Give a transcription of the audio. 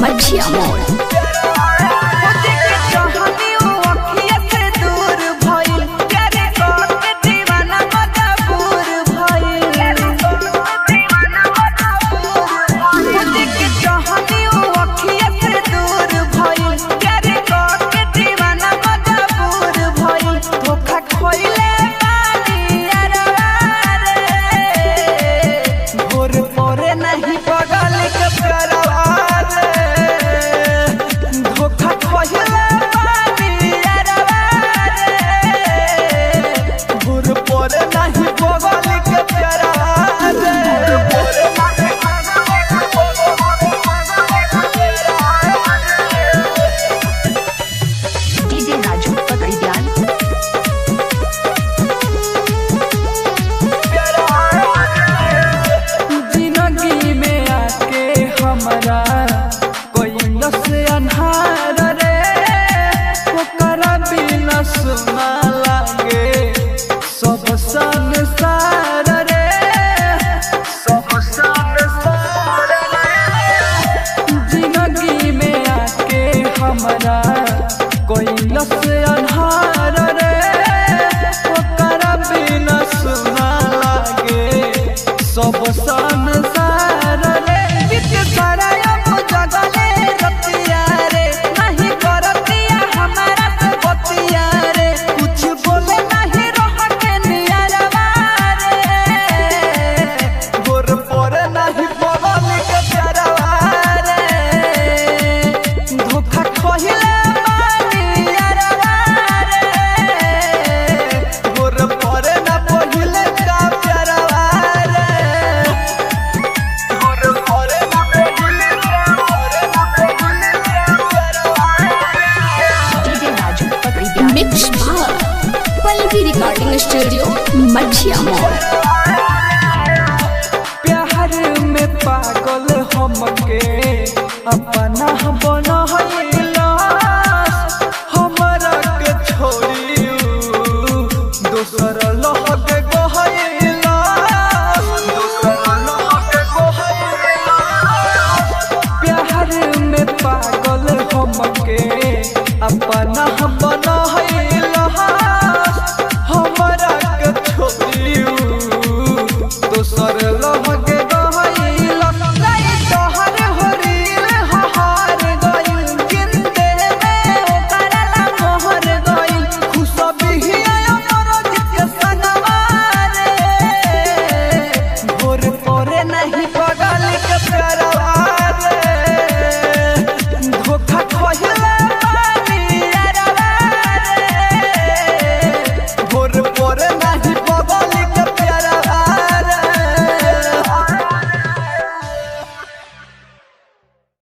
मछिया मोड़। Recording studio मछिया मोड़। प्यार में पागल हमके अपना बनैला, हमरा के छोड़ी दोसर लहक गहैला, प्यार में पागल हमके अपना बनैला, हमरा के छोड़ी दोसर लहक गहैला। तोहर हरिल हार गइल, जिंदे में ओकरा ला मोहर गइल, खुशबिया अमर के सनवा रे, भोर परे नहीं पगल के प्यारवा